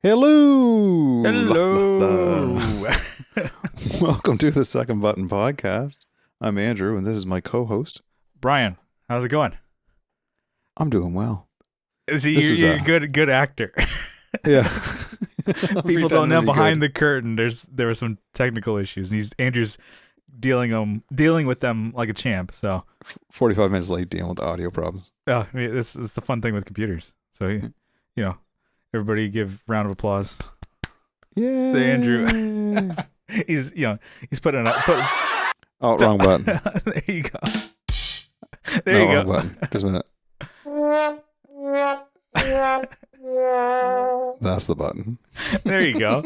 Hello. Hello. Welcome to the Second Button Podcast. I'm Andrew, and this is my co-host. Brian, how's it going? I'm doing well. You're a good actor. Yeah. People don't know behind the curtain. There were some technical issues, and Andrew's dealing with them like a champ. So 45 minutes late dealing with audio problems. I mean, it's the fun thing with computers. So everybody give round of applause. Yeah. To Andrew. he's putting it up. Oh, wrong button. There you go. There you go. Wrong button. Just a minute. That's the button. There you go.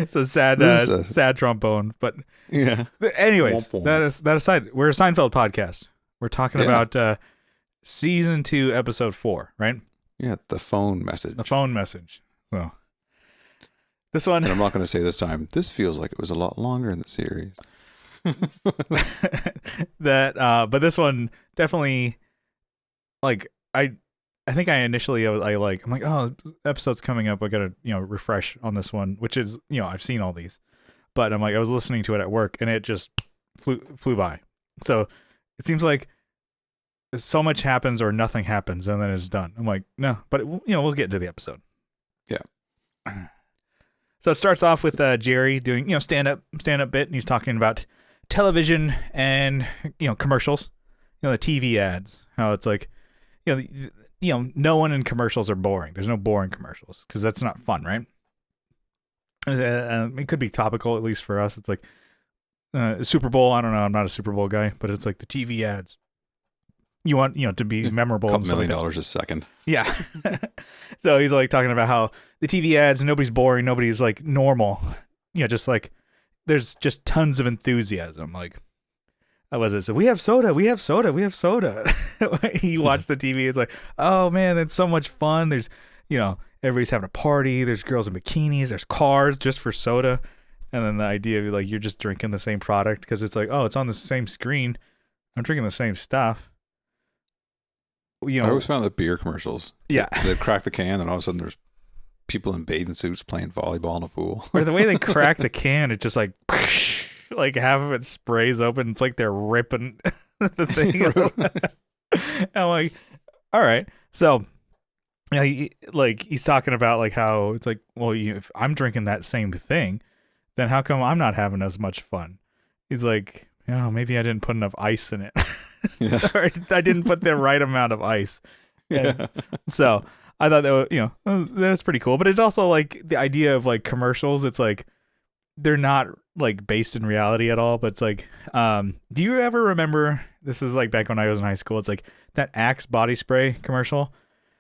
So sad trombone, but yeah. Anyways, that aside, we're a Seinfeld podcast. We're talking about season 2, episode 4, right? Yeah, the phone message. The phone message. So this one, and I'm not going to say this time. This feels like it was a lot longer in the series. but this one definitely, like, I think I initially I'm like, oh, episode's coming up. I gotta refresh on this one, which is I've seen all these, but I'm like, I was listening to it at work and it just flew by. So it seems like so much happens or nothing happens and then it's done. I'm like, no, but we'll get into the episode. Yeah. So it starts off with Jerry doing stand up bit, and he's talking about television and commercials, the TV ads. How it's like no one in commercials are boring. There's no boring commercials because that's not fun, right? It could be topical, at least for us. It's like Super Bowl. I don't know. I'm not a Super Bowl guy, but it's like the TV ads. You want to be memorable. $2 million a second. Yeah. So he's like talking about how the TV ads, nobody's boring, nobody's like normal. Just like there's just tons of enthusiasm. Like, what was it? So we have soda. You watch the TV, it's like, oh man, that's so much fun. There's, everybody's having a party. There's girls in bikinis. There's cars just for soda. And then the idea of like you're just drinking the same product because it's like, oh, it's on the same screen. I'm drinking the same stuff. I always found the beer commercials. Yeah. They'd crack the can, and all of a sudden there's people in bathing suits playing volleyball in a pool. Or the way they crack the can, it just like half of it sprays open. It's like they're ripping the thing. I'm like, all right. So, he's talking about like how it's like, well, if I'm drinking that same thing, then how come I'm not having as much fun? He's like, maybe I didn't put enough ice in it. Yeah. Or I didn't put the right amount of ice. Yeah. So I thought that was, that was pretty cool. But it's also like the idea of like commercials. It's like they're not like based in reality at all. But it's like, do you ever remember? This was like back when I was in high school. It's like that Axe body spray commercial.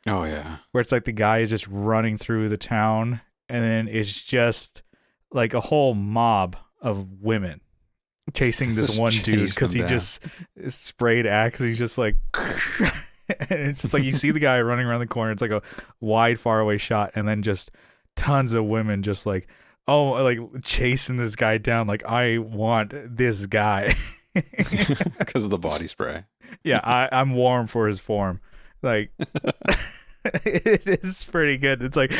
Oh yeah. Where it's like the guy is just running through the town, and then it's just like a whole mob of women chasing this one dude because he just sprayed Axe. He's just like, and it's just like you see the guy running around the corner. It's like a wide, far away shot, and then just tons of women just like, oh, like chasing this guy down. Like, I want this guy because of the body spray. Yeah, I'm warm for his form. Like, it is pretty good. It's like,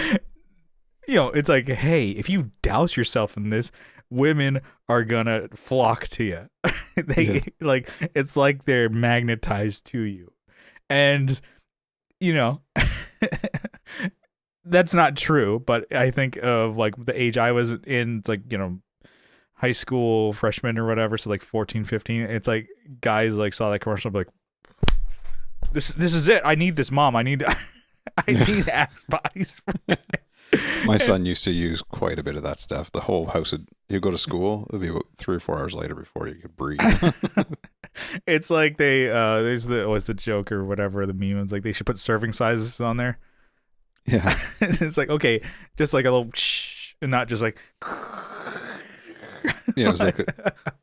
it's like, hey, if you douse yourself in this, women are gonna flock to you. Like, it's like they're magnetized to you. And that's not true, but I think of like the age I was in, it's like high school freshman or whatever, so like 14, 15. It's like guys like saw that commercial and be like, this is it. I need this, mom. I need Axe body spray. My son used to use quite a bit of that stuff. The whole house he'd go to school, it'd be about 3 or 4 hours later before you could breathe. It's like they there's the joke or whatever, the meme. It's like they should put serving sizes on there. Yeah. It's like, okay, just like a little and not just like yeah, it was like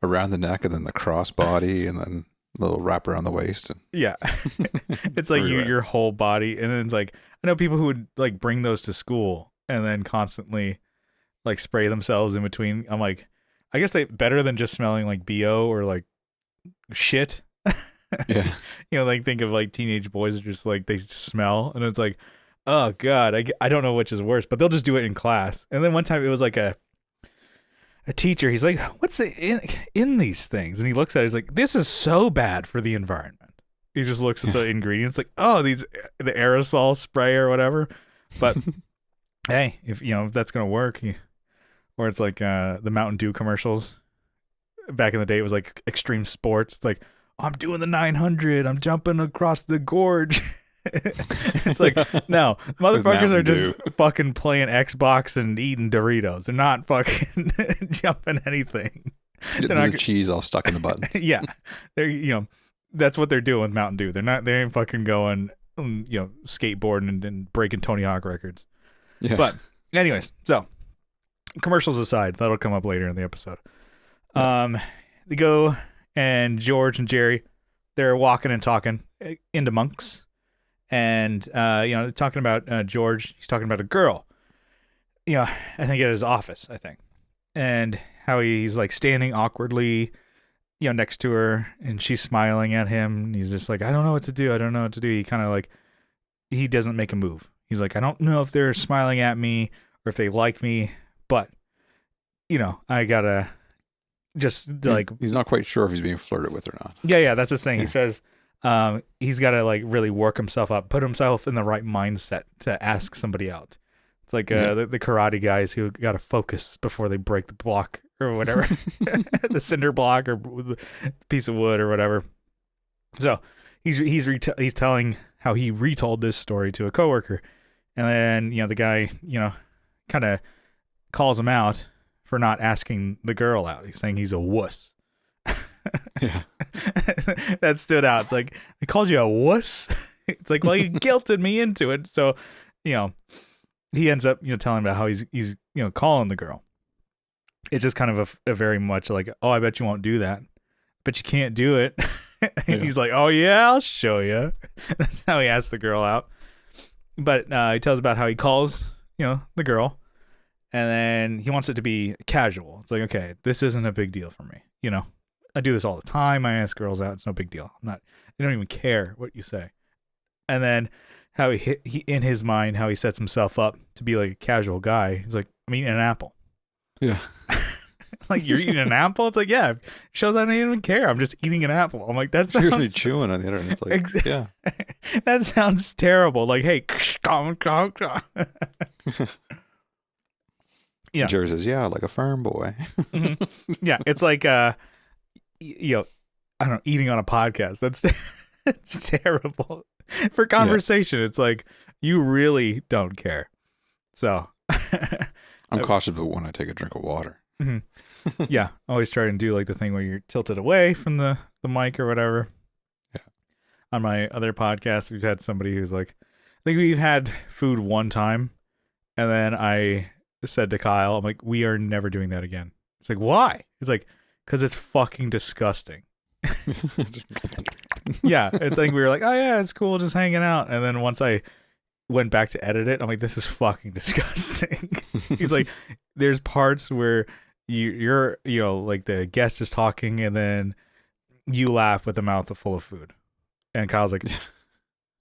around the neck and then the crossbody and then a little wrap around the waist. Yeah. It's like your whole body. And then it's like, I know people who would like bring those to school and then constantly like spray themselves in between. I'm like, I guess they better than just smelling like BO or like shit. Yeah. Like think of like teenage boys are just like, they smell, and it's like, Oh God, I don't know which is worse, but they'll just do it in class. And then one time it was like a teacher. He's like, "What's in these things?" And he looks at it. He's like, "This is so bad for the environment." He just looks at the ingredients, like, "Oh, the aerosol spray or whatever." But hey, if that's gonna work, or it's like the Mountain Dew commercials. Back in the day, it was like extreme sports. It's like, I'm doing the 900. I'm jumping across the gorge. It's like, no, motherfuckers are just fucking playing Xbox and eating Doritos. They're not fucking jumping anything. The cheese all stuck in the buttons. Yeah, they're that's what they're doing with Mountain Dew. They ain't fucking going skateboarding and breaking Tony Hawk records. Yeah. But anyways, so commercials aside, that'll come up later in the episode. They go, and George and Jerry, they're walking and talking into Monks, and they're talking about George. He's talking about a girl, I think at his office, and how he's like standing awkwardly, next to her, and she's smiling at him, and he's just like, I don't know what to do. He kind of like, he doesn't make a move. He's like, I don't know if they're smiling at me or if they like me, but I gotta. Just like he's not quite sure if he's being flirted with or not. Yeah, that's his thing. He says he's got to like really work himself up, put himself in the right mindset to ask somebody out. It's like the karate guys who got to focus before they break the block or whatever, the cinder block or the piece of wood or whatever. So he's telling how he retold this story to a coworker, and then the guy kind of calls him out for not asking the girl out. He's saying he's a wuss. Yeah. That stood out. It's like, I called you a wuss? It's like, well, you guilted me into it. So, he ends up, telling about how he's calling the girl. It's just kind of a very much like, oh, I bet you won't do that. But you can't do it. He's like, oh, yeah, I'll show you. That's how he asks the girl out. But he tells about how he calls, the girl. And then he wants it to be casual. It's like, okay, this isn't a big deal for me. I do this all the time. I ask girls out. It's no big deal. They don't even care what you say. And then how he in his mind, how he sets himself up to be like a casual guy. He's like, I'm eating an apple. Yeah. Like, you're eating an apple? It's like, yeah, it shows I don't even care. I'm just eating an apple. I'm like, that sounds... Seriously chewing on the internet. It's like, yeah. That sounds terrible. Like, hey, yeah. Jerry says, yeah, like a farm boy. Mm-hmm. Yeah, it's like, I don't know, eating on a podcast. It's terrible. For conversation, It's like, you really don't care. So. I'm cautious about when I take a drink of water. Mm-hmm. Yeah, always try and do like the thing where you're tilted away from the mic or whatever. Yeah. On my other podcast, we've had somebody who's like, I think we've had food one time, and then I said to Kyle, I'm like, we are never doing that again. It's like, why? It's like, because it's fucking disgusting. Yeah, it's like we were like, oh yeah, it's cool, just hanging out. And then once I went back to edit it, I'm like, this is fucking disgusting. He's like, there's parts where you're like the guest is talking and then you laugh with a mouth full of food. And Kyle's like,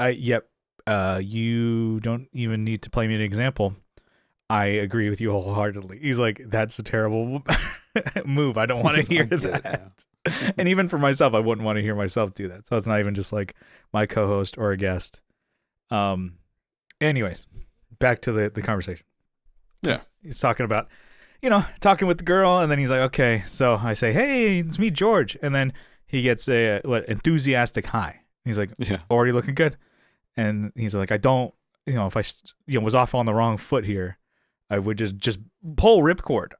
you don't even need to play me an example. I agree with you wholeheartedly. He's like, that's a terrible move. I don't want to hear that. And even for myself, I wouldn't want to hear myself do that. So it's not even just like my co-host or a guest. Anyways, back to the conversation. Yeah. He's talking about, talking with the girl. And then he's like, okay. So I say, hey, it's me, George. And then he gets a enthusiastic hi. He's like, yeah, already looking good. And he's like, I don't, if I was off on the wrong foot here, I would just pull ripcord.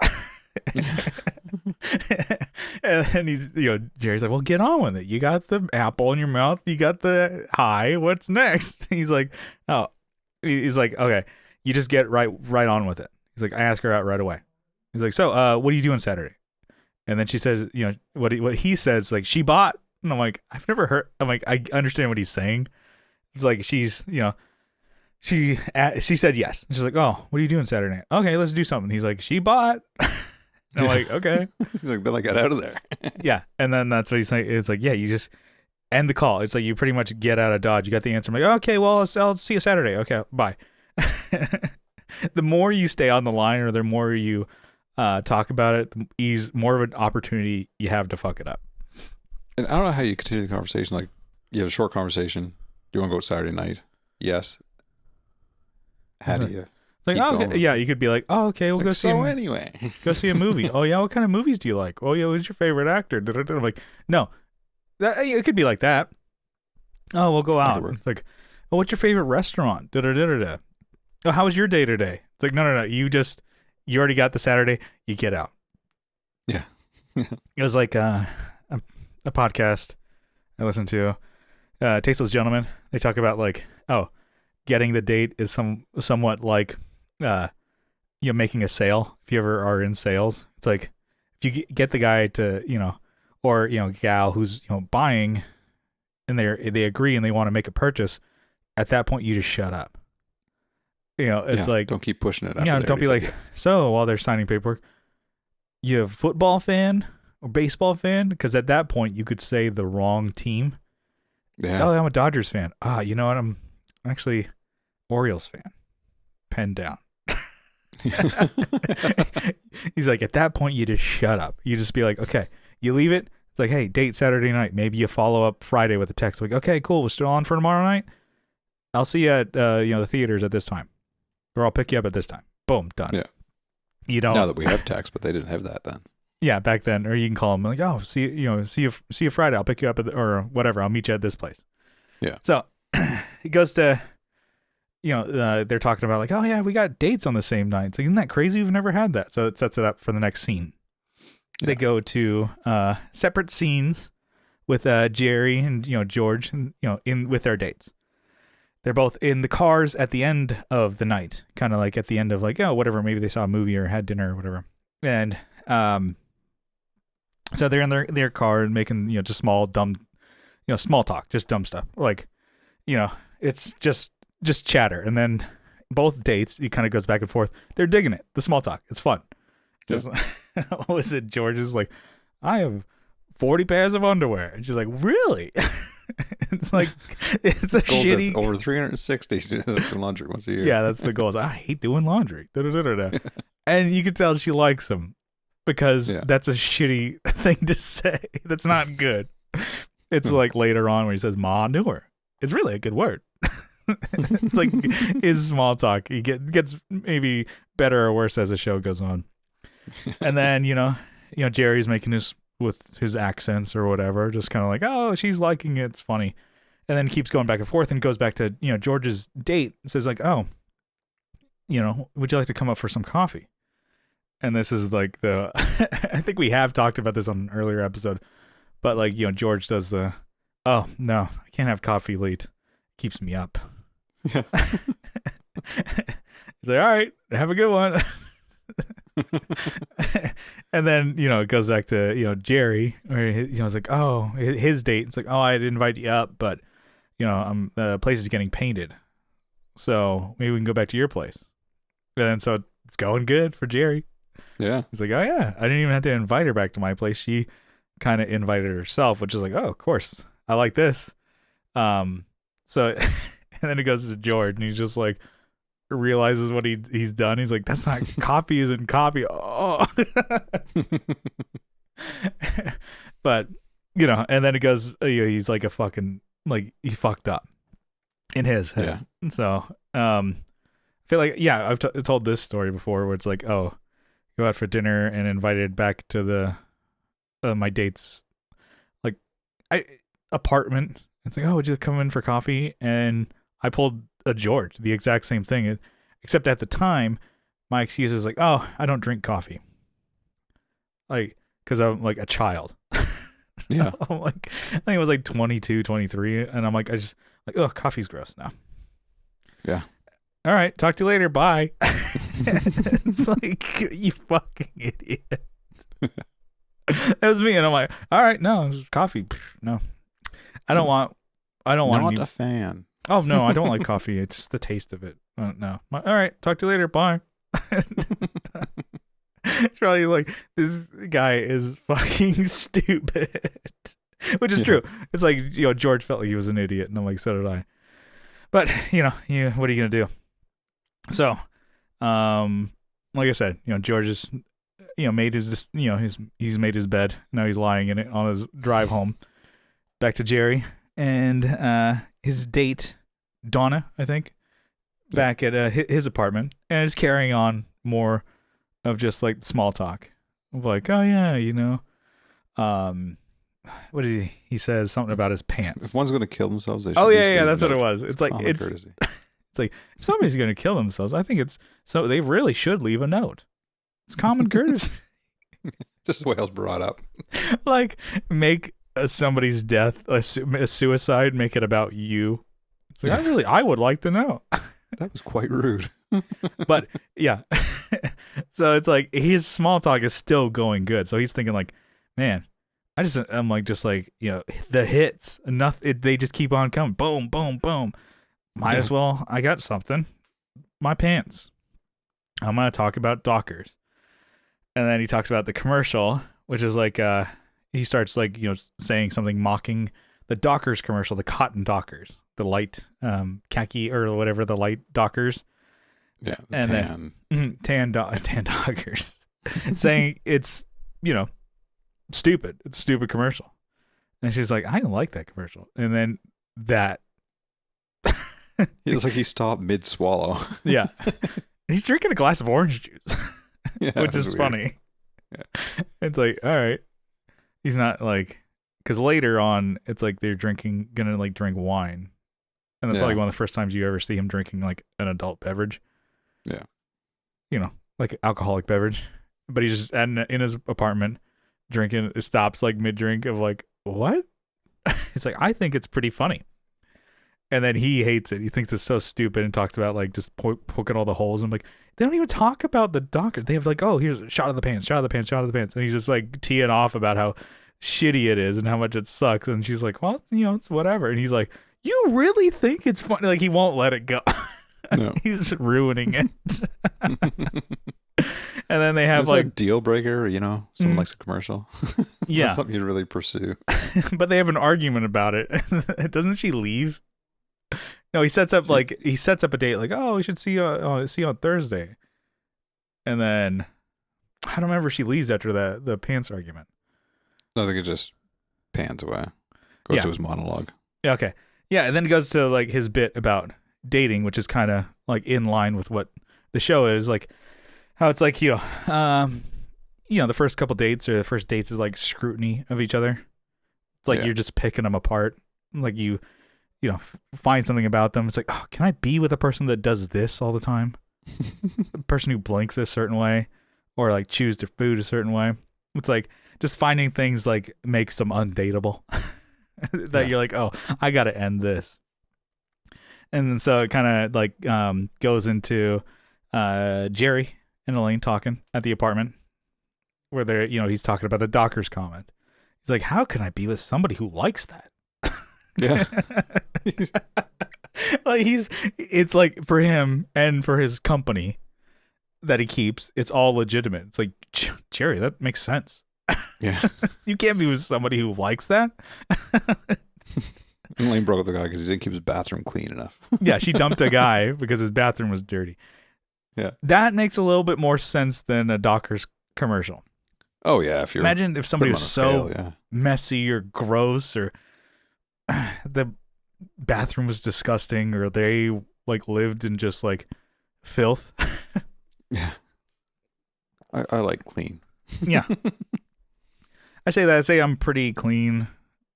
And he's, Jerry's like, well, get on with it. You got the apple in your mouth. You got the high. What's next? He's like, oh, he's like, okay, you just get right on with it. He's like, I ask her out right away. He's like, so, what are you doing Saturday? And then she says, what he says, like, she bought. And I'm like, I've never heard. I'm like, I understand what he's saying. It's like, she's, she said yes. She's like, oh, what are you doing Saturday night? Okay, let's do something. He's like, she bought. And I'm like, okay. He's like, then I got out of there. Yeah. And then that's what he's saying. It's like, yeah, you just end the call. It's like you pretty much get out of Dodge. You got the answer. I'm like, okay, well, I'll see you Saturday. Okay, bye. the more you stay on the line or the more you talk about it, the more of an opportunity you have to fuck it up. And I don't know how you continue the conversation. Like, you have a short conversation. You want to go out Saturday night? Yes. How do you? It's like, oh, okay. Yeah, you could be like, oh, okay, we'll like, go see. So anyway, go see a movie. Oh yeah, what kind of movies do you like? Oh yeah, who's your favorite actor? I'm like, no, it could be like that. Oh, we'll go out. It's like, oh, what's your favorite restaurant? Oh, how was your day today? It's like, no. You already got the Saturday. You get out. Yeah. It was like a podcast I listened to, Tasteless Gentlemen. They talk about like, oh, getting the date is somewhat like, making a sale. If you ever are in sales, it's like if you get the guy to, or gal who's buying, and they agree and they want to make a purchase, at that point you just shut up. It's like, don't keep pushing it. Don't be like, yes. So while they're signing paperwork, you a football fan or baseball fan? Because at that point you could say the wrong team. Yeah. Oh, I'm a Dodgers fan. You know what? I'm actually Orioles fan. Pen down. He's like, at that point you just shut up. You just be like, okay, you leave it. It's like, hey, date Saturday night. Maybe you follow up Friday with a text like, okay, cool, we're still on for tomorrow night. I'll see you at the theaters at this time, or I'll pick you up at this time. Boom, done. Yeah. You don't. Now that we have text, but they didn't have that then. Yeah, back then, or you can call them like, oh, see you Friday. I'll pick you up or whatever. I'll meet you at this place. Yeah. So he goes to, they're talking about like, oh yeah, we got dates on the same night. It's like, isn't that crazy? We've never had that. So it sets it up for the next scene. Yeah. They go to separate scenes with Jerry and George, and in with their dates. They're both in the cars at the end of the night, kind of like at the end of like, oh, whatever. Maybe they saw a movie or had dinner or whatever. And so they're in their car and making just small dumb, small talk, just dumb stuff. Like, it's just chatter. And then both dates, it kind of goes back and forth. They're digging it. The small talk. It's fun. Just what was it? George is like, I have 40 pairs of underwear. And she's like, really? It's like, it's a shitty. Over 360 students do laundry once a year. Yeah, that's the goal. I hate doing laundry. And you can tell she likes him because that's a shitty thing to say. That's not good. It's like later on where he says manure. It's really a good word. It's like his small talk. He gets maybe better or worse as the show goes on. And then, Jerry's making his with his accents or whatever, just kind of like, oh, she's liking it. It's funny. And then keeps going back and forth and goes back to, George's date and says like, oh, would you like to come up for some coffee? And this is like I think we have talked about this on an earlier episode, but like, George does oh, no, I can't have coffee late. It keeps me up. Yeah. He's like, all right, have a good one. And then it goes back to Jerry, where it's like, oh, his date. It's like, oh, I'd invite you up, but the place is getting painted, so maybe we can go back to your place. And then so it's going good for Jerry. Yeah, he's like, oh yeah, I didn't even have to invite her back to my place. She kind of invited herself, which is like, oh, of course, I like this. So and then it goes to George, and he's just like, realizes what he's done. He's like, that's not copy isn't copy. Oh. But and then it goes, he's like a fucking, like, he fucked up in his head. Yeah. So I feel like I've told this story before where it's like, oh, go out for dinner and invited back to the my date's like apartment. It's like, oh, would you come in for coffee? And I pulled a George, the exact same thing, except at the time, my excuse is like, oh, I don't drink coffee. Like, because I'm like a child. Yeah. I'm like, I think it was like 22, 23. And I'm like, oh, coffee's gross now. Yeah. All right. Talk to you later. Bye. It's like, you fucking idiot. That was me. And I'm like, all right, no, it's coffee. No. I don't want Not a fan. Oh, no, I don't like coffee. It's just the taste of it. No. All right. Talk to you later. Bye. It's probably like, this guy is fucking stupid. Which is true. It's like, George felt like he was an idiot. And I'm like, so did I. But, what are you going to do? So, like I said, George is, made his, he's made his bed. Now he's lying in it on his drive home back to Jerry and his date, Donna, I think, back at his apartment, and is carrying on more of just like small talk of like, oh yeah, what is he says something about his pants. If one's going to kill themselves, they should. Oh yeah, that's what it was. It's like courtesy. It's like if somebody's going to kill themselves, I think they really should leave a note. It's common courtesy. Just the way I was brought up. Like make somebody's death a suicide, make it about you. It's like, I would like to know. That was quite rude. But yeah. So it's like his small talk is still going good. So he's thinking like, man, I'm like, the hits, they just keep on coming. Boom, boom, boom. Might as well. I got something. My pants. I'm going to talk about Dockers. And then he talks about the commercial, which is like, he starts like, saying something mocking the Dockers commercial, the cotton Dockers, the light khaki or whatever, the light Dockers. Yeah, tan Dockers. Saying it's, stupid. It's a stupid commercial. And she's like, I don't like that commercial. And then that. He looks like he stopped mid-swallow. Yeah. He's drinking a glass of orange juice, which is funny. Yeah. It's like, all right. He's not like, because later on, it's like they're gonna like drink wine. And that's like one of the first times you ever see him drinking like an adult beverage. Yeah. Like alcoholic beverage. But he's just in his apartment drinking. It stops like mid-drink of like, what? It's like, I think it's pretty funny. And then he hates it. He thinks it's so stupid and talks about like just poking all the holes. I'm like, they don't even talk about the Docker. They have like, oh, here's a shot of the pants, shot of the pants, shot of the pants. And he's just like teeing off about how shitty it is and how much it sucks. And she's like, well, it's whatever. And he's like, you really think it's funny? Like he won't let it go. No. He's ruining it. And then they have like a deal breaker, someone likes a commercial. It's not something you'd really pursue. But they have an argument about it. Doesn't she leave? No, he sets up a date like, oh, we should see you on Thursday. And then I don't remember if she leaves after the pants argument. No, I think it just pans away. Goes to his monologue. Yeah, okay. Yeah, and then it goes to like his bit about dating, which is kind of like in line with what the show is, like how it's like, the first couple dates or the first dates is like scrutiny of each other. It's like you're just picking them apart. Like you find something about them. It's like, oh, can I be with a person that does this all the time? A person who blinks a certain way or like chews their food a certain way. It's like just finding things like makes them undateable that you're like, oh, I got to end this. And then so it kind of like goes into Jerry and Elaine talking at the apartment where they're, he's talking about the Dockers comment. He's like, how can I be with somebody who likes that? Yeah. Like it's like for him and for his company that he keeps, it's all legitimate. It's like, Jerry, that makes sense. Yeah. You can't be with somebody who likes that. And Lane broke up the guy because he didn't keep his bathroom clean enough. Yeah, she dumped a guy because his bathroom was dirty. Yeah. That makes a little bit more sense than a Dockers commercial. Oh, yeah. Imagine if somebody was so messy or gross or the bathroom was disgusting or they like lived in just like filth. Yeah. I like clean. Yeah. I say I'm pretty clean,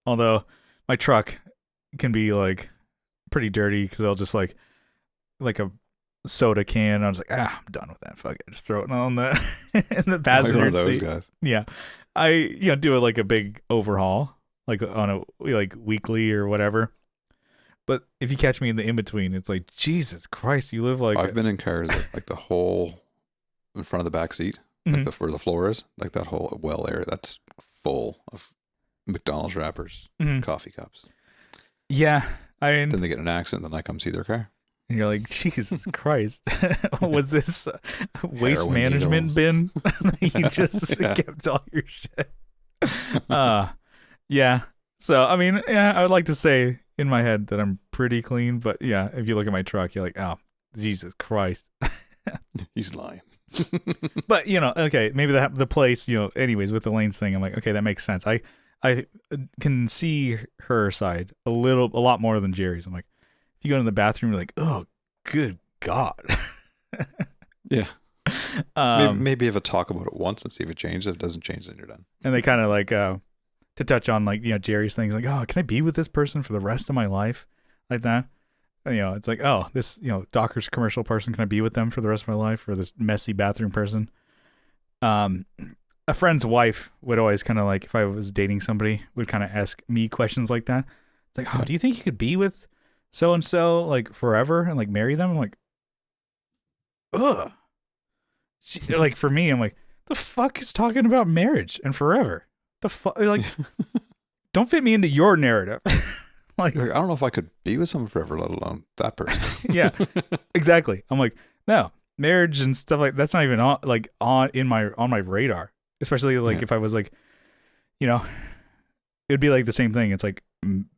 although my truck can be like pretty dirty because I'll just like a soda can. I was like, I'm done with that. Fuck it, just throw it on the in the passenger one of those seat. Guys. Yeah, I do like a big overhaul, like on a like weekly or whatever. But if you catch me in the in between, it's like, Jesus Christ, you live like. I've been in cars that, like the whole in front of the back seat, like where the floor is, like that whole well area that's full of McDonald's wrappers, coffee cups. Yeah, then they get in an accident, then I come see their car. And you're like, Jesus Christ, was this waste Heroin management bin? You just kept all your shit. Yeah. So, I mean, I would like to say in my head that I'm pretty clean, but yeah, if you look at my truck, you're like, oh, Jesus Christ. He's lying. But, okay, maybe the place, anyways, with Elaine's thing, I'm like, okay, that makes sense. I can see her side a lot more than Jerry's. I'm like, if you go to the bathroom, you're like, oh, good God. Yeah. Maybe have a talk about it once and see if it changes. If it doesn't change, then you're done. And they kind of like, to touch on Jerry's things, like, oh, can I be with this person for the rest of my life? Like that. And, it's like, oh, this, Dockers commercial person, can I be with them for the rest of my life? Or this messy bathroom person? A friend's wife would always kind of like, if I was dating somebody, would kind of ask me questions like that. It's like, oh, do you think you could be with so-and-so like forever and like marry them? I'm like, ugh. Like for me, I'm like, the fuck is talking about marriage and forever? The fuck, like, don't fit me into your narrative. Like, I don't know if I could be with someone forever, let alone that person. Yeah, exactly. I'm like, no, marriage and stuff like that's not even on my radar. Especially like if I was like, it'd be like the same thing. It's like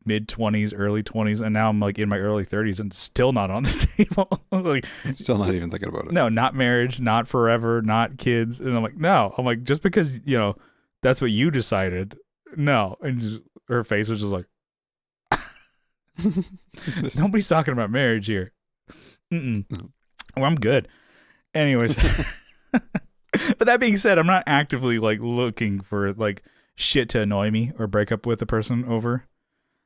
mid 20s, early 20s, and now I'm like in my early 30s and still not on the table. Like, still not even thinking about it. No, not marriage, not forever, not kids. And I'm like, no. I'm like, just because that's what you decided. No, and just, her face was just like, nobody's talking about marriage here. No. Well, I'm good. Anyways. But that being said, I'm not actively like looking for like shit to annoy me or break up with a person over.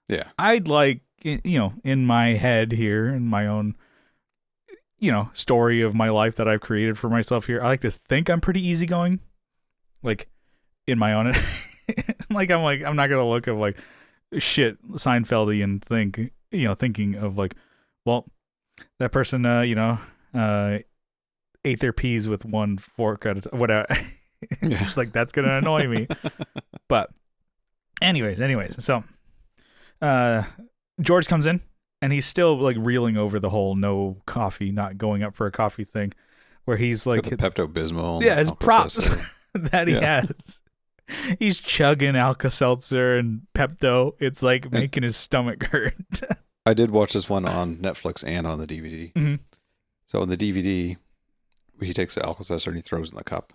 Yeah. I'd like, in my head here, in my own, story of my life that I've created for myself here, I like to think I'm pretty easygoing. Like in my own, I'm not going to look at like shit Seinfeldy and thinking of like, well, that person, ate their peas with one fork at a time, whatever. Yeah. Like that's gonna annoy me. But anyways, so George comes in and he's still like reeling over the whole no coffee, not going up for a coffee thing, where he's like the Pepto-Bismol. Yeah, his props that he has. He's chugging Alka-Seltzer and Pepto. It's like making his stomach hurt. I did watch this one on Netflix and on the DVD. Mm-hmm. So in the DVD, he takes the Alka-Seltzer and he throws it in the cup.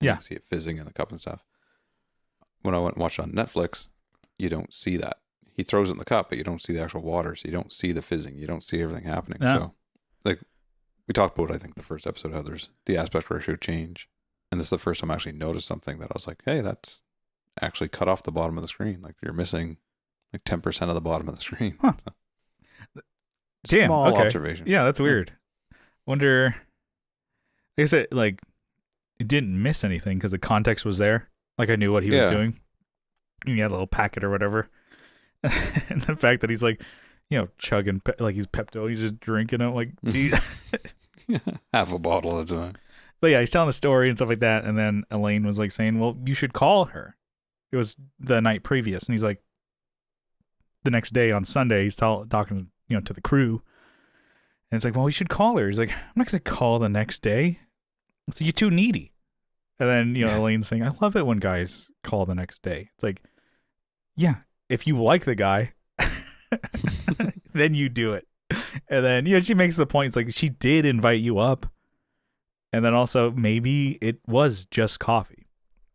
Yeah. You can see it fizzing in the cup and stuff. When I went and watched it on Netflix, you don't see that. He throws it in the cup, but you don't see the actual water. So you don't see the fizzing. You don't see everything happening. No. So like we talked about, I think, the first episode, how there's the aspect ratio change. And this is the first time I actually noticed something that I was like, hey, that's actually cut off the bottom of the screen. Like you're missing like 10% of the bottom of the screen. Huh. So, damn. Small Okay. observation. Yeah, that's weird. Wonder, I guess it didn't miss anything because the context was there. Like I knew what he was doing. He had a little packet or whatever. And the fact that he's like, chugging, like he's Pepto, he's just drinking it like, geez. Half a bottle at a time. But yeah, he's telling the story and stuff like that. And then Elaine was like saying, well, you should call her. It was the night previous. And he's like, the next day on Sunday, he's talking, to the crew. And it's like, well, we should call her. He's like, I'm not going to call the next day. So you're too needy. And then, Elaine's saying, I love it when guys call the next day. It's like, yeah, if you like the guy, then you do it. And then, she makes the point. It's like, she did invite you up. And then also, maybe it was just coffee.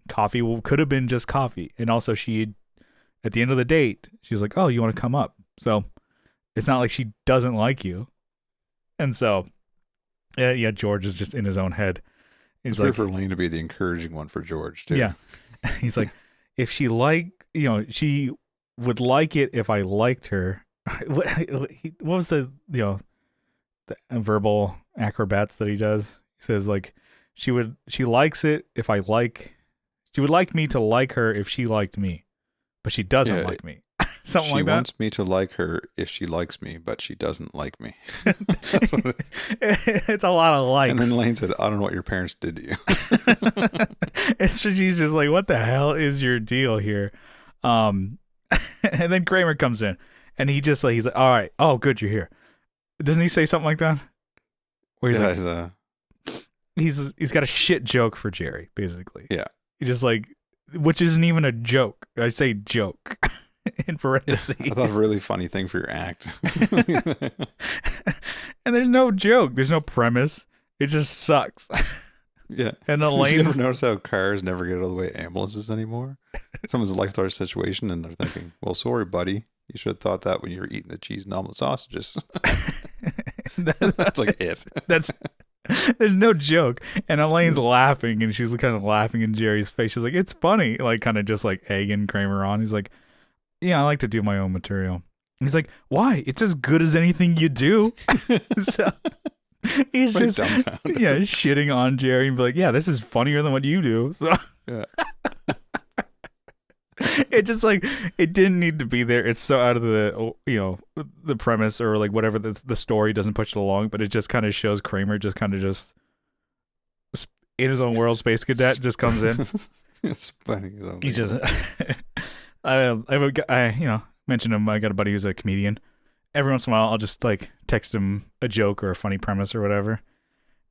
Coffee could have been just coffee. And also, at the end of the date, she was like, oh, you want to come up? So it's not like she doesn't like you. And so, George is just in his own head. It's like, for Elaine to be the encouraging one for George, too. Yeah. He's like, if she she would like it if I liked her. What was the verbal acrobats that he does? He says, like, she likes it if she would like me to like her if she liked me, but she doesn't like me. Something like that. She wants me to like her if she likes me, but she doesn't like me. That's what it is. It's a lot of likes. And then Elaine said, I don't know what your parents did to you. She's just like, what the hell is your deal here? And then Kramer comes in and he's like, all right, oh, good, you're here. Doesn't he say something like that? Where he's got a shit joke for Jerry, basically. Yeah. He just like, which isn't even a joke. I say joke. in parentheses. I thought a really funny thing for your act. And there's no joke. There's no premise. It just sucks. Yeah. And Did Elaine. you ever notice how cars never get out of the way of ambulances anymore? Someone's in a life-threatening situation and they're thinking, well, sorry, buddy. You should have thought that when you were eating the cheese and omelet sausages. That's like it. There's no joke. And Elaine's laughing and she's kind of laughing in Jerry's face. She's like, it's funny. Like kind of just like egging Kramer on. He's like, yeah, I like to do my own material. And he's like, why? It's as good as anything you do. So he's just shitting on Jerry and be like, yeah, this is funnier than what you do. So yeah. It just like it didn't need to be there. It's so out of the the premise or like whatever the story doesn't push it along, but it just kind of shows Kramer just kind of just in his own world. Space Cadet just comes in, spinning his own. He just I mentioned him. I got a buddy who's a comedian. Every once in a while, I'll just like text him a joke or a funny premise or whatever,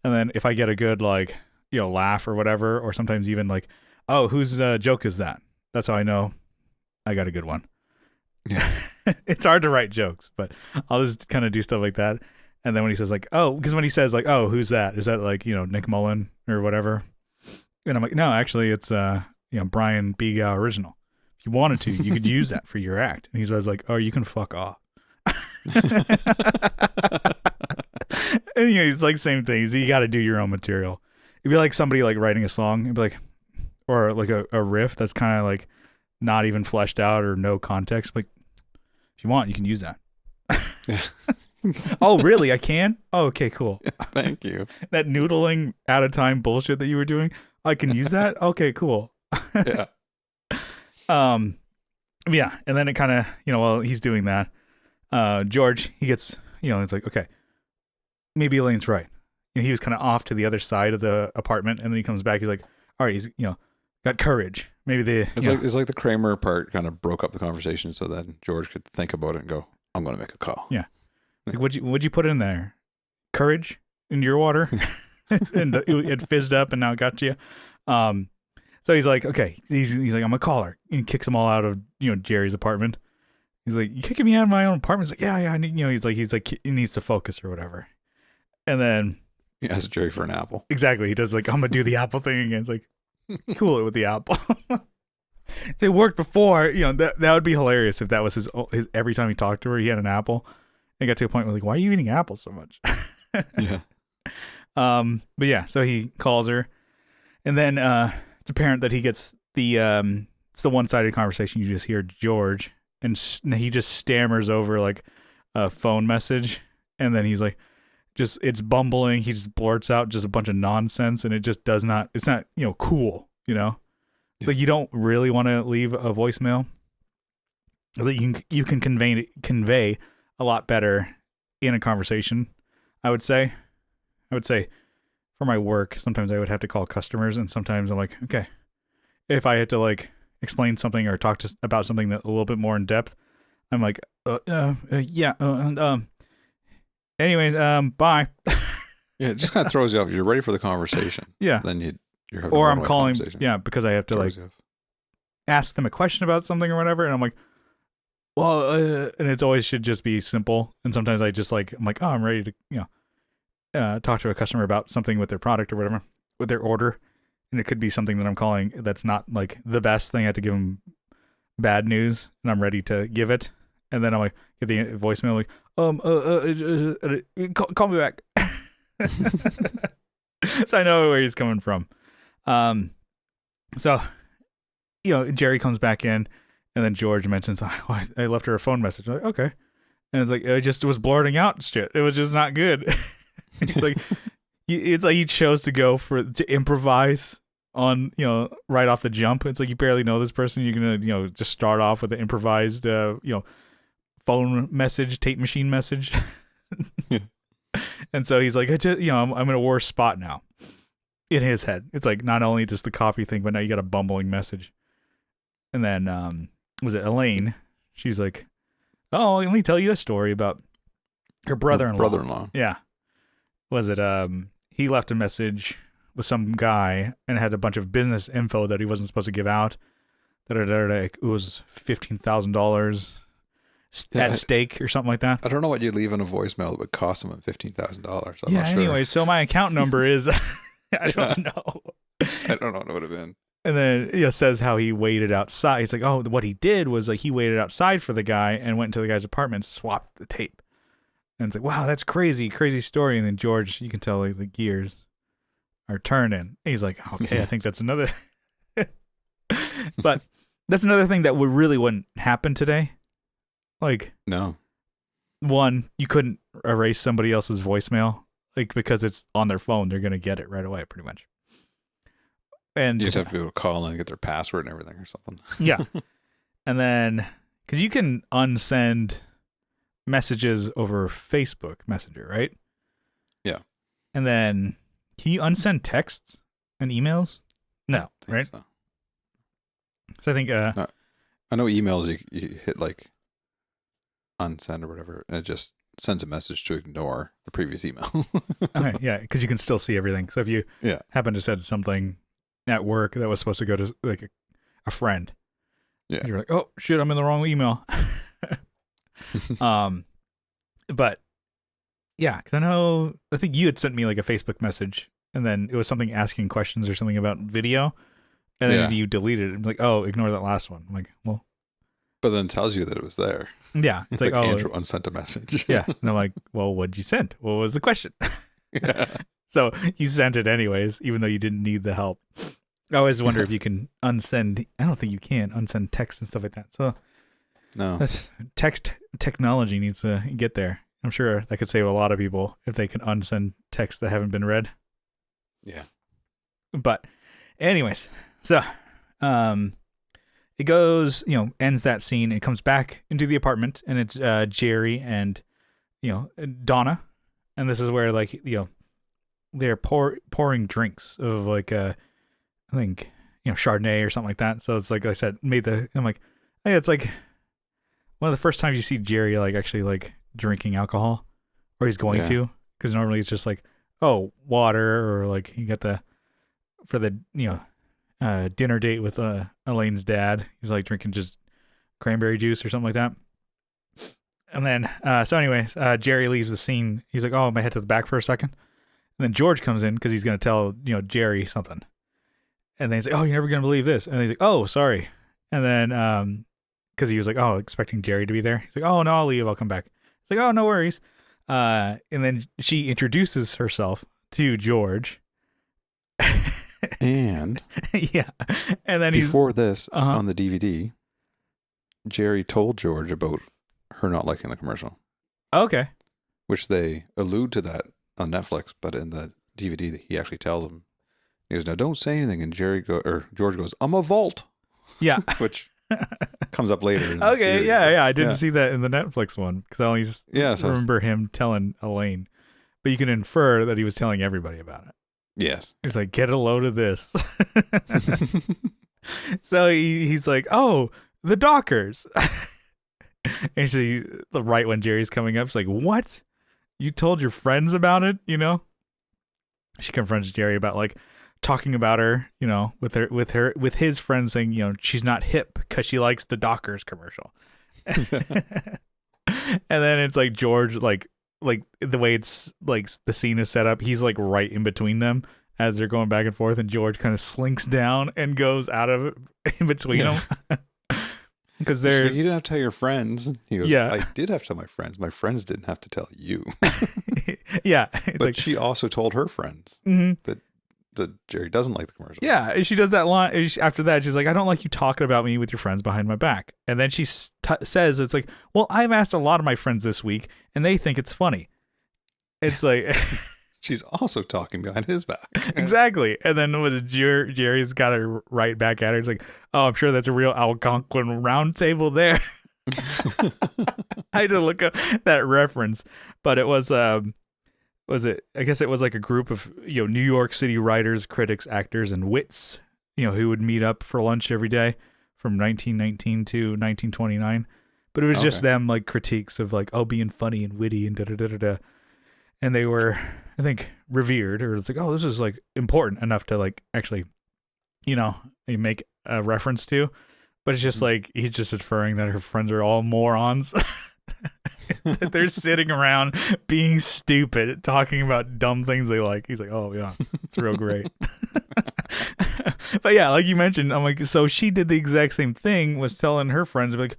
and then if I get a good like laugh or whatever, or sometimes even like, oh, whose joke is that? That's how I know I got a good one. Yeah. It's hard to write jokes, but I'll just kind of do stuff like that. And then when he says like, oh, because when he says like, oh, who's that? Is that like, Nick Mullen or whatever? And I'm like, no, actually it's, Brian Begow original. If you wanted to, you could use that for your act. And he says like, oh, you can fuck off. And he's like, same thing. You got to do your own material. It'd be like somebody like writing a song. It'd be like, or like a riff that's kind of like not even fleshed out or no context. Like, if you want, you can use that. Oh, really? I can? Oh, okay, cool. Yeah, thank you. That noodling out of time bullshit that you were doing, I can use that? Okay, cool. Yeah. Yeah, and then it kind of, while he's doing that, George, he gets, it's like, okay, maybe Elaine's right. He was kind of off to the other side of the apartment, and then he comes back, he's like, all right, he's, got courage. Maybe it's like the Kramer part kind of broke up the conversation so that George could think about it and go, I'm going to make a call. Yeah. Like, what'd you put in there? Courage in your water? And it fizzed up and now it got you. So he's like, okay. He's like, I'm going to call her. And he kicks them all out of, Jerry's apartment. He's like, you kicking me out of my own apartment? He's like, yeah. I need, he's like, he needs to focus or whatever. And then he asks Jerry for an apple. Exactly. He does like, I'm going to do the apple thing again. It's like, cool it with the apple. It worked before, that would be hilarious if that was his every time he talked to her, he had an apple. And got to a point where like, why are you eating apples so much? Yeah. But yeah, so he calls her, and then it's apparent that he gets the it's the one-sided conversation. You just hear George, and he just stammers over like a phone message, and then he's like, it's bumbling. He just blurts out just a bunch of nonsense, and it's not cool, Yeah. It's like you don't really want to leave a voicemail. It's like you can convey a lot better in a conversation. I would say for my work, sometimes I would have to call customers, and sometimes I'm like, okay, if I had to like explain something or talk about something that a little bit more in depth, I'm like, anyways, bye. Yeah, it just kind of throws you off. You're ready for the conversation. Yeah. Then you're having or I'm calling, because I have to like ask them a question about something or whatever, and I'm like, well, and it's always should just be simple. And sometimes I just like, I'm like, oh, I'm ready to, talk to a customer about something with their product or whatever, with their order. And it could be something that I'm calling that's not like the best thing. I have to give them bad news, and I'm ready to give it. And then I'm like, get the voicemail like, call me back. So I know where he's coming from. So, Jerry comes back in, and then George mentions, oh, I left her a phone message. I'm like, okay. And it's like, it just was blurting out shit. It was just not good. It's like he chose to to improvise on, right off the jump. It's like, you barely know this person. You're going to, just start off with an improvised, phone message, tape machine message. Yeah. And so he's like, I'm in a worse spot now in his head. It's like, not only just the coffee thing, but now you got a bumbling message. And then, was it Elaine? She's like, oh, let me tell you a story about her brother-in-law. Yeah. Was it, he left a message with some guy and had a bunch of business info that he wasn't supposed to give out. It was $15,000 at stake or something like that. I don't know what you leave in a voicemail that would cost someone $15,000. I'm Yeah. not sure. Anyway, so my account number is I don't know. I don't know what it would have been. And then says how he waited outside. He's like, oh, what he did was like he waited outside for the guy and went into the guy's apartment, swapped the tape. And it's like, wow, that's crazy story. And then George, you can tell like the gears are turning. He's like, okay, I think that's another. But that's another thing that wouldn't happen today. Like, no. One, you couldn't erase somebody else's voicemail, like because it's on their phone. They're gonna get it right away, pretty much. And you just have to be able to call in and get their password and everything or something. Yeah. And then, because you can unsend messages over Facebook Messenger, right? Yeah. And then, can you unsend texts and emails? No, right? So I think... I know emails, you hit like unsend or whatever, and it just sends a message to ignore the previous email. Okay, yeah, because you can still see everything. So if you happen to send something at work that was supposed to go to like a friend, you're like, oh shit, I'm in the wrong email. But yeah, because I think you had sent me like a Facebook message, and then it was something asking questions or something about video, and then you deleted it. I'm like, oh, ignore that last one. I'm like, well, but then it tells you that it was there. Yeah, it's like Andrew unsent a message. Yeah, and I'm like, well, what'd you send? What was the question? So you sent it anyways, even though you didn't need the help. I always wonder if you can unsend. I don't think you can unsend text and stuff like that. So no, text technology needs to get there. I'm sure that could save a lot of people if they can unsend texts that haven't been read. Yeah. But anyways, so it goes, ends that scene. It comes back into the apartment, and it's Jerry and Donna, and this is where they're pouring drinks of like I think Chardonnay or something like that. So it's like I said, I'm like, hey, it's like one of the first times you see Jerry like actually like drinking alcohol, or he's going to, because normally it's just like, oh, water, or like you got for the dinner date with Elaine's dad, he's like drinking just cranberry juice or something like that. And then so anyways, Jerry leaves the scene. He's like, oh, I'm gonna head to the back for a second. And then George comes in because he's gonna tell Jerry something. And then he's like, oh, you're never gonna believe this. And he's like, oh, sorry. And then because he was like, oh, expecting Jerry to be there. He's like, oh no, I'll leave, I'll come back. It's like, oh, no worries. And then she introduces herself to George. And yeah, and then before this, on the DVD, Jerry told George about her not liking the commercial. Okay. Which they allude to that on Netflix, but in the DVD, he actually tells him, he goes, now don't say anything. And George goes, I'm a vault. Yeah. Which comes up later. In okay. series, yeah. I didn't see that in the Netflix one because I only remember him telling Elaine, but you can infer that he was telling everybody about it. Yes. He's like, get a load of this. So he's like, oh, the Dockers. And so right when Jerry's coming up, she's like, what? You told your friends about it, She confronts Jerry about like talking about her, with his friends saying, she's not hip because she likes the Dockers commercial. And then it's like George, like the way it's like the scene is set up, he's like right in between them as they're going back and forth, and George kind of slinks down and goes out of it in between them. Because they're like, you didn't have to tell your friends. He goes, yeah, I did have to tell my friends. My friends didn't have to tell you. Yeah, but like, she also told her friends that Jerry doesn't like the commercial. Yeah, she does that line after that. She's like, I don't like you talking about me with your friends behind my back. And then she says, it's like, well, I've asked a lot of my friends this week, and they think it's funny. It's like she's also talking behind his back. Exactly. And then when Jerry's got her right back at her, it's like, oh, I'm sure that's a real Algonquin round table there. I had to look up that reference, but it was I guess it was like a group of New York City writers, critics, actors, and wits, who would meet up for lunch every day from 1919 to 1929. But it was just them like critiques of like, oh, being funny and witty and da da da da da. And they were, I think, revered, or it's like, oh, this is like important enough to like actually, make a reference to. But it's just like he's just inferring that her friends are all morons. That they're sitting around being stupid, talking about dumb things they like. He's like, oh yeah, it's real great. But yeah, like you mentioned, I'm like, so she did the exact same thing, was telling her friends, like,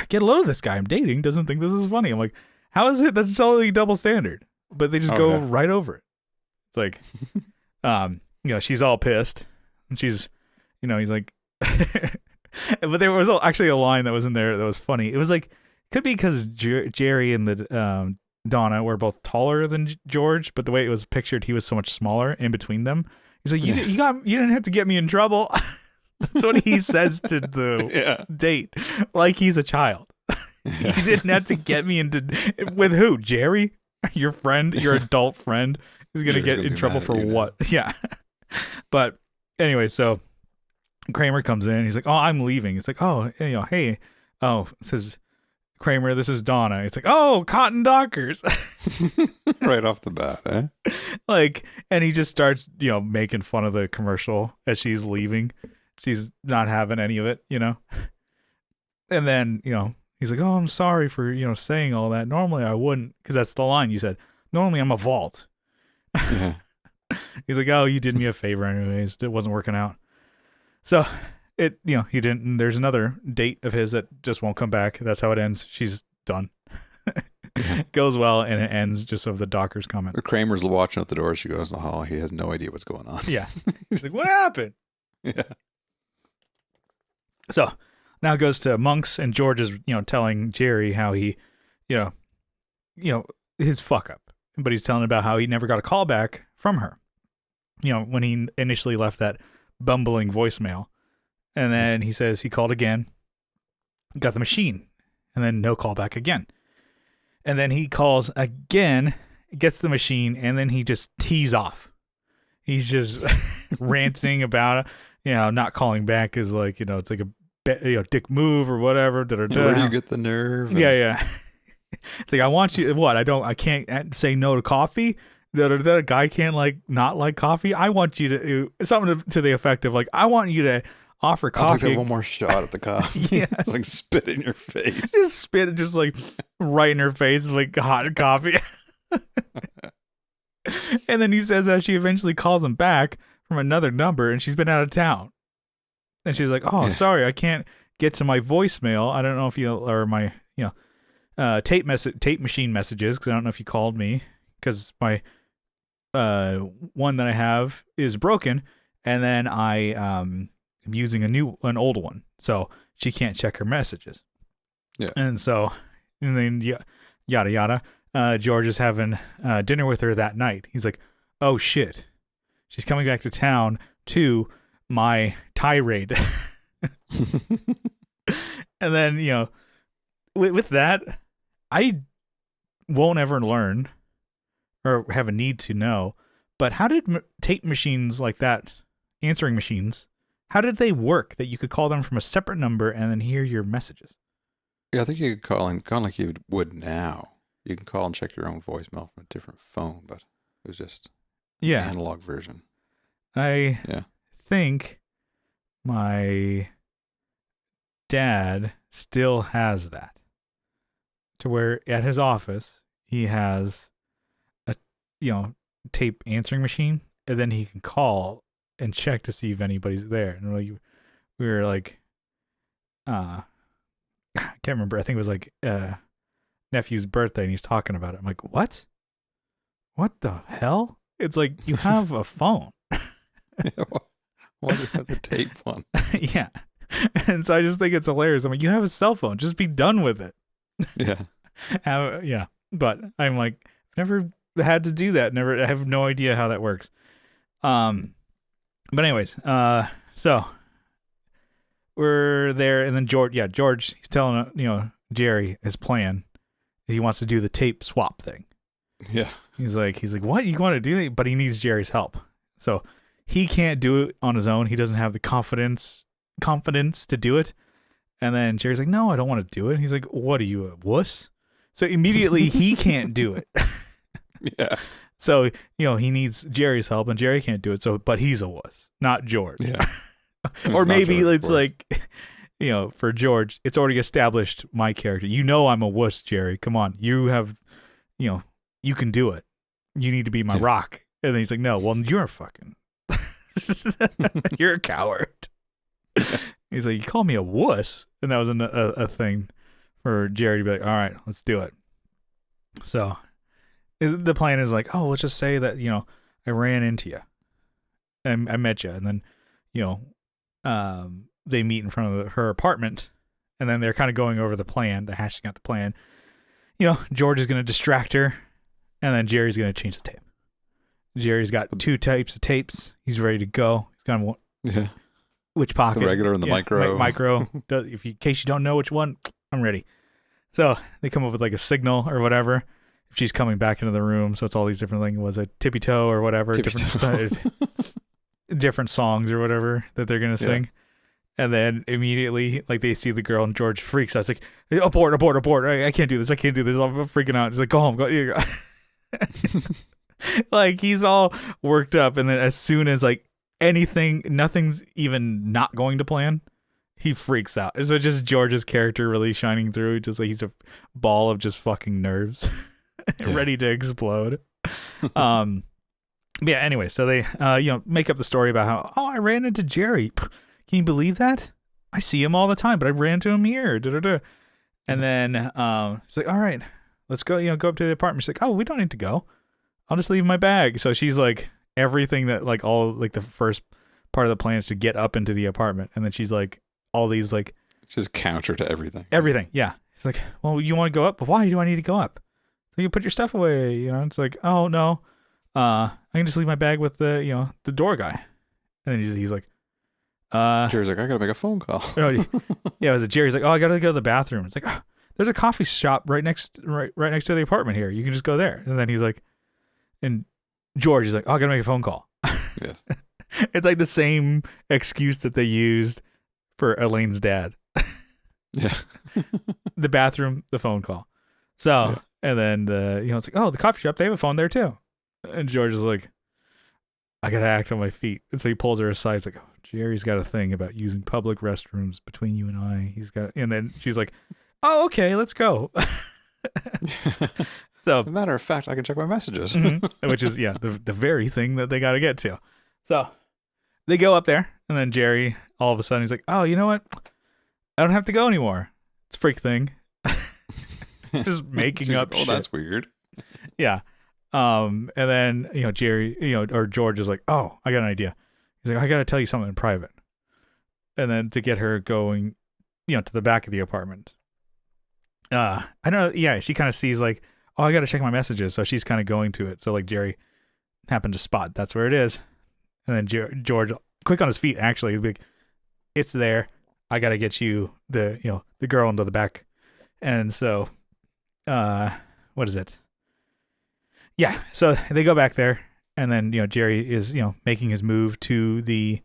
get a load of this guy I'm dating, doesn't think this is funny. I'm like, how is it? That's totally double standard. But they just go right over it. It's like, she's all pissed, and she's, he's like, but there was actually a line that was in there that was funny. It was like, could be because Jerry and the Donna were both taller than George, but the way it was pictured, he was so much smaller in between them. He's like, you didn't have to get me in trouble. That's what he says to the date, like he's a child. You didn't have to get me with who? Jerry, your friend, your adult friend, is gonna get in trouble for what? Yeah. But anyway, so Kramer comes in. He's like, "Oh, I'm leaving." It's like, "Oh, hey, oh," says Kramer, "This is Donna." It's like, "Oh, Cotton Dockers." Right off the bat, eh? Like, and he just starts, making fun of the commercial as she's leaving. She's not having any of it, And then, he's like, "Oh, I'm sorry for, saying all that. Normally I wouldn't," because that's the line you said. "Normally I'm a vault." Yeah. He's like, "Oh, you did me a favor anyways. It wasn't working out." So he didn't. And there's another date of his that just won't come back. That's how it ends. She's done. Goes well, and it ends just of the Dockers comment. Kramer's watching at the door. She goes in the hall. He has no idea what's going on. Yeah. He's like, "What happened?" Yeah. So now it goes to Monks, and George is, telling Jerry how he, his fuck up. But he's telling about how he never got a call back from her, when he initially left that bumbling voicemail. And then he says he called again, got the machine, and then no call back again. And then he calls again, gets the machine, and then he just tees off. He's just ranting about, not calling back is like, it's like a dick move or whatever. Where do you get the nerve? Yeah. It's like, I want you, what? I can't say no to coffee. That a guy can't not like coffee. I want you to, something to the effect of like, I want you to offer coffee. I'll take one more shot at the coffee. Yeah. It's like spit in your face. Just spit just like right in her face, like hot coffee. And then he says that she eventually calls him back from another number, and she's been out of town. And she's like, "Oh, sorry, I can't get to my voicemail. I don't know if you, or my, tape machine messages, because I don't know if you called me, because my one that I have is broken, and then I am using an old one, so she can't check her messages." Yeah. And then yada yada. George is having dinner with her that night. He's like, "Oh shit, she's coming back to town to my tirade." And then, with that, I won't ever learn or have a need to know, but how did tape machines like that, answering machines, how did they work that you could call them from a separate number and then hear your messages? Yeah, I think you could call in kind of like you would now. You can call and check your own voicemail from a different phone, but it was just an analog version. I think my dad still has that, to where at his office he has a tape answering machine, and then he can call and check to see if anybody's there. And we were like, I can't remember. I think it was like nephew's birthday, and he's talking about it. I'm like, what the hell? It's like, you have a phone. Why do you have the tape one? Yeah. And so I just think it's hilarious. I'm like, you have a cell phone, just be done with it. Yeah. But I'm like, never had to do that. I have no idea how that works. But anyways, so we're there, and then George, he's telling Jerry his plan. He wants to do the tape swap thing. Yeah. He's like, "What, you want to do that?" But he needs Jerry's help. So he can't do it on his own. He doesn't have the confidence to do it. And then Jerry's like, "No, I don't want to do it." And he's like, "What are you, a wuss?" So immediately he can't do it. Yeah. So, he needs Jerry's help, and Jerry can't do it. So, but he's a wuss, not George. Yeah. Or maybe it's like, for George, it's already established my character. You know I'm a wuss, Jerry. Come on. You have, you can do it. You need to be my rock. And then he's like, no, well, you're a fucking, you're a coward. He's like, you call me a wuss? And that was a thing for Jerry to be like, all right, let's do it. So the plan is like, oh, let's just say that, I ran into you and I met you. And then, they meet in front of her apartment, and then they're kind of going over the plan, the hashing out the plan. George is going to distract her, and then Jerry's going to change the tape. Jerry's got 2 types of tapes. He's ready to go. He's got which pocket? The regular and the micro. Micro. In case you don't know which one, I'm ready. So they come up with like a signal or whatever. If she's coming back into the room, so it's all these different things. Was it tippy toe or whatever? Different songs or whatever that they're going to sing. And then immediately, like, they see the girl and George freaks out. It's like, abort. I can't do this. I'm freaking out. He's like, go home. Go. Like, he's all worked up. And then as soon as, like, nothing's even not going to plan, he freaks out. So just George's character really shining through. Just like he's a ball of just fucking nerves ready to explode. Yeah, anyway, so they, make up the story about how, I ran into Jerry. Can you believe that? I see him all the time, but I ran into him here. And then it's like, all right, let's go, go up to the apartment. She's like, oh, we don't need to go. I'll just leave my bag. So she's like, everything that, like, all, like, the first part of the plan is to get up into the apartment. And then she's like, all these, like. Just counter to everything. Everything, yeah. She's like, well, you want to go up? But why do I need to go up? So you put your stuff away, It's like, oh, no. I can just leave my bag with the, the door guy. And then he's like, Jerry's like, I gotta make a phone call. Yeah, it was Jerry's like, I gotta go to the bathroom. It's like, there's a coffee shop right next to the apartment here. You can just go there. And then he's like, and George is like, I gotta make a phone call. Yes. It's like the same excuse that they used for Elaine's dad. Yeah. The bathroom, the phone call. So, and then it's like, the coffee shop, they have a phone there too. And George is like, I gotta act on my feet. And so he pulls her aside. He's like, Jerry's got a thing about using public restrooms between you and I. And then she's like, oh, okay, let's go. So, as a matter of fact, I can check my messages. Which is, the very thing that they got to get to. So they go up there, and then Jerry, all of a sudden, he's like, oh, you know what? I don't have to go anymore. It's a freak thing. Just making up shit. Oh, that's weird. Yeah. And then, Jerry, or George is like, oh, I got an idea. He's like, I got to tell you something in private. And then to get her going, to the back of the apartment. I don't know. Yeah. She kind of sees like, oh, I got to check my messages. So she's kind of going to it. So like Jerry happened to spot that's where it is. And then George, quick on his feet, actually, like, it's there. I got to get you the girl into the back. And so, what is it? Yeah, so they go back there, and then, Jerry is, making his move to the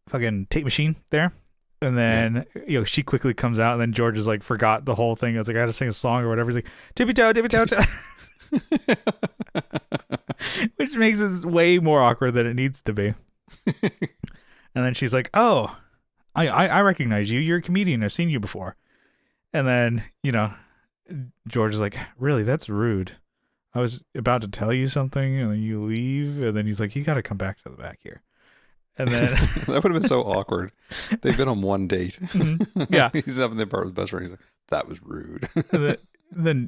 fucking tape machine there. And then, she quickly comes out, and then George is like, forgot the whole thing. I was like, I had to sing a song or whatever. He's like, tippy toe, tippy toe, toe. Which makes it way more awkward than it needs to be. And then she's like, oh, I recognize you. You're a comedian. I've seen you before. And then, George is like, really, that's rude. I was about to tell you something, and then you leave, and then he's like, you got to come back to the back here. And then that would have been so awkward. They've been on one date. Yeah. He's up in the apartment with the best friend. He's like, that was rude. And then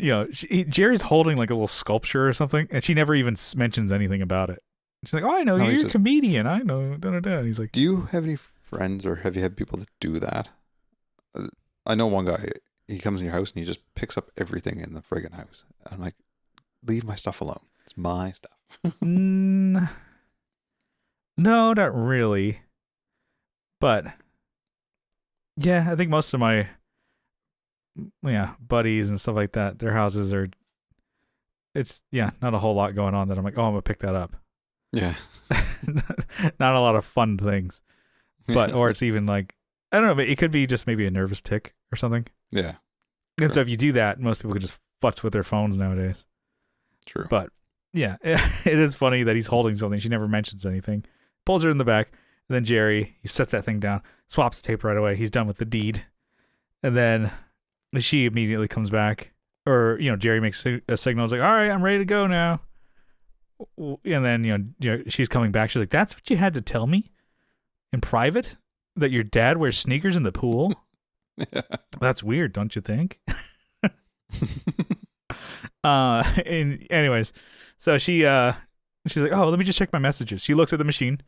Jerry's holding like a little sculpture or something, and she never even mentions anything about it. She's like, oh, I know, you're a comedian. I know. And he's like, do you have any friends, or have you had people that do that? I know one guy, he comes in your house and he just picks up everything in the friggin' house. I'm like, leave my stuff alone. It's my stuff. No, not really. But yeah, I think most of my buddies and stuff like that, their houses are, it's not a whole lot going on that I'm like, oh, I'm gonna pick that up. Yeah. Not a lot of fun things. But or it's even like, I don't know, but it could be just maybe a nervous tick or something. Yeah. And so if you do that, most people could just futz with their phones nowadays. True. But yeah, it is funny that he's holding something. She never mentions anything. Pulls her in the back, and And then Jerry, he sets that thing down, swaps the tape right away. He's done with the deed. And then she immediately comes back. Or, Jerry makes a signal. He's like, all right, I'm ready to go now. And then, she's coming back. She's like, that's what you had to tell me in private? That your dad wears sneakers in the pool? Yeah. That's weird, don't you think? And anyways, so she's like, oh, let me just check my messages. She looks at the machine.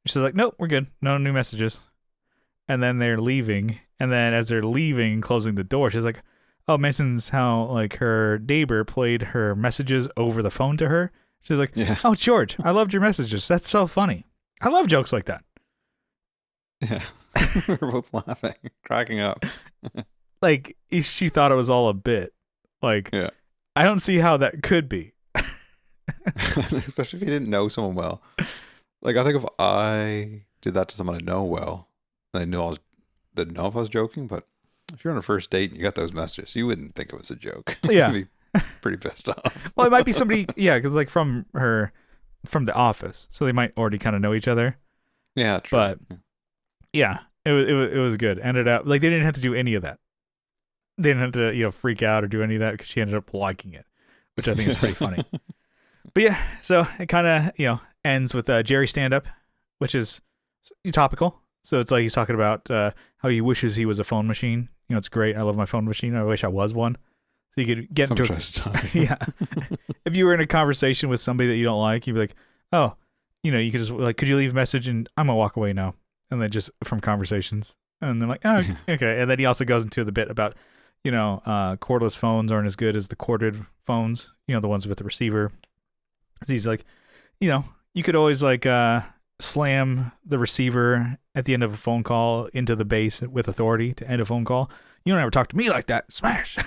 She's like, nope, we're good. No new messages. And then they're leaving. And then as they're leaving, closing the door, she's like, oh, mentions how like her neighbor played her messages over the phone to her. She's like, oh, George, I loved your messages. That's so funny. I love jokes like that. Yeah. We're both laughing, cracking up. Like, she thought it was all a bit. Like, yeah. I don't see how that could be. Especially if you didn't know someone well. Like, I think if I did that to someone I know well, they didn't know if I was joking, but if you're on a first date and you got those messages, you wouldn't think it was a joke. Yeah. You'd be pretty pissed off. Well, it might be somebody, because like from the office, so they might already kind of know each other. Yeah, true. But yeah, it was good. Ended up like they didn't have to do any of that. They didn't have to freak out or do any of that because she ended up liking it, which I think is pretty funny. But yeah, so it kind of ends with Jerry stand up, which is topical. So it's like he's talking about how he wishes he was a phone machine. It's great. I love my phone machine. I wish I was one. So you could get into yeah. If you were in a conversation with somebody that you don't like, you'd be like, oh, you could just like, could you leave a message and I'm gonna walk away now. And then just from conversations. And then like, oh, okay. And then he also goes into the bit about, cordless phones aren't as good as the corded phones, the ones with the receiver. So he's like, you could always like slam the receiver at the end of a phone call into the base with authority to end a phone call. You don't ever talk to me like that. Smash.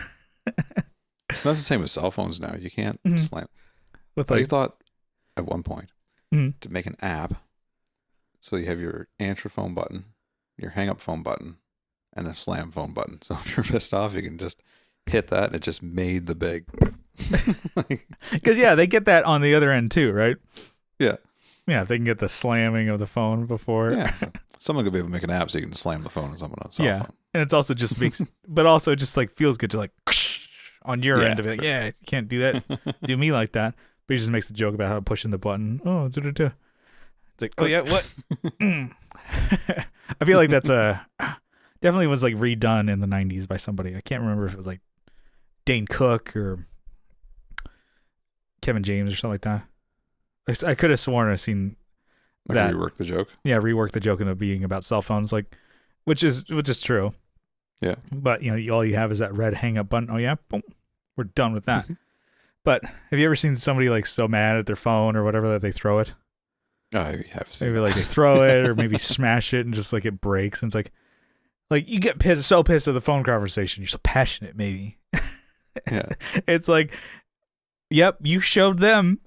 That's the same with cell phones now. You can't slam. With I thought at one point to make an app. So you have your answer phone button, your hang up phone button, and a slam phone button. So if you're pissed off, you can just hit that and it just made the big. Because they get that on the other end too, right? Yeah. Yeah, if they can get the slamming of the phone before. Yeah. So someone could be able to make an app so you can slam the phone on someone on a cell phone. And it's also just makes, but also just like feels good to like on your end of it. Like, you can't do that. Do me like that. But he just makes a joke about how pushing the button. Oh, da-da-da. It's like, oh yeah, what? I feel like that's definitely was like redone in the 90s by somebody. I can't remember if it was like Dane Cook or Kevin James or something like that. I could have sworn I've seen that. Rework the joke? Yeah, rework the joke into being about cell phones, like which is true. Yeah. But all you have is that red hang up button. Oh yeah, boom. We're done with that. But have you ever seen somebody like so mad at their phone or whatever that they throw it? I have seen maybe like they throw it or maybe smash it and just like it breaks and it's like you get so pissed at the phone conversation. You're so passionate, maybe. Yeah. It's like, yep, you showed them.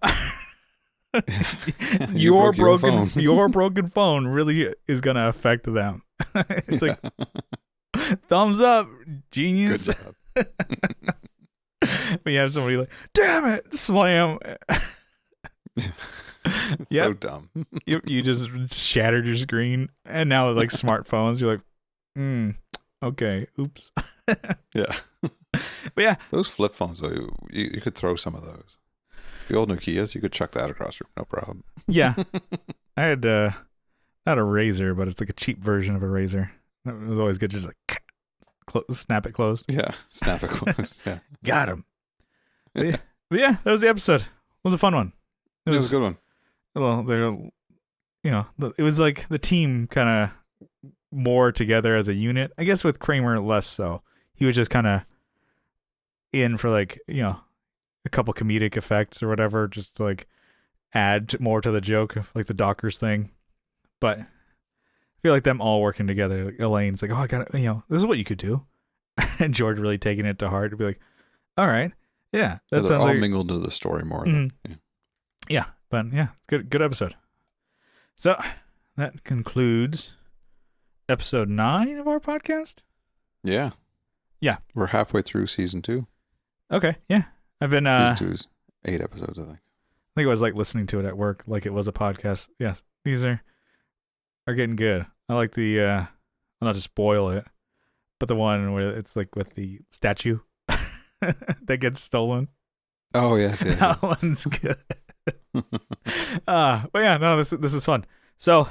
your broken phone really is gonna affect them. It's like thumbs up, genius. Good job. We have somebody like, damn it, slam. So dumb. You just shattered your screen, and now with like smartphones, you're like, okay, oops. Yeah. But yeah, those flip phones though, you could throw some of those. The old Nokias, you could chuck that across the room, no problem. Yeah. I had not a razor, but it's like a cheap version of a razor. It was always good to just like snap it closed. Yeah, snap it closed. Yeah. Got him. But yeah, that was the episode. It was a fun one. It was a good one. Well, it was like the team kind of more together as a unit. I guess with Kramer less so. He was just kind of in for like, a couple comedic effects or whatever, just to like add more to the joke, like the Dockers thing. But I feel like them all working together. Like Elaine's like, oh, I got it. This is what you could do. And George really taking it to heart to be like, all right. Yeah. That sounds all like mingled into the story more. Yeah. But yeah, good episode. So that concludes episode 9 of our podcast. Yeah. Yeah. We're halfway through season 2. Okay. Yeah. I've been season 2 is 8 episodes, I think. I think I was like listening to it at work like it was a podcast. Yes. These are are getting good. I like the I'll not just spoil it, but the one where it's like with the statue that gets stolen. Oh yes. That one's good. But yeah, no, this is fun. So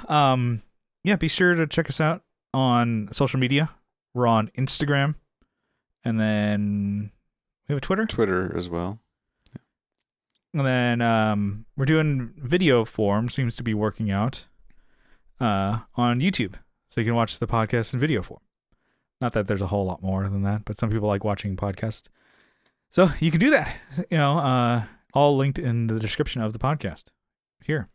yeah, be sure to check us out on social media. We're on Instagram, and then we have a Twitter as well. And then we're doing video form, seems to be working out on YouTube. So you can watch the podcast in video form. Not that there's a whole lot more than that, but some people like watching podcasts. So you can do that. All linked in the description of the podcast here.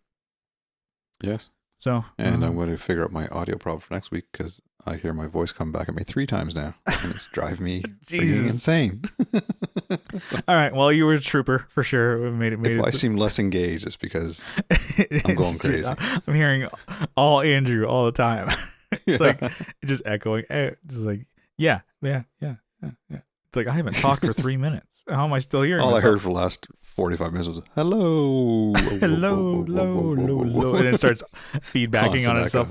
Yes. So and I'm going to figure out my audio problem for next week because I hear my voice come back at me 3 times now, and it's driving me insane. All right. Well, you were a trooper for sure. If I seem less engaged, it's because I'm going crazy. I'm hearing all Andrew all the time. It's like just echoing. Just like yeah. It's like I haven't talked for 3 minutes. How am I still hearing? All myself? I heard for the last 45 minutes was hello, hello, and it starts feedbacking on itself.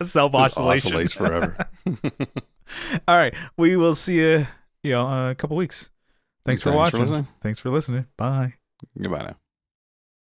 Self-oscillation. Oscillates forever. All right, we will see you, a couple weeks. Thanks for watching. For listening. Thanks for listening. Bye. Goodbye now.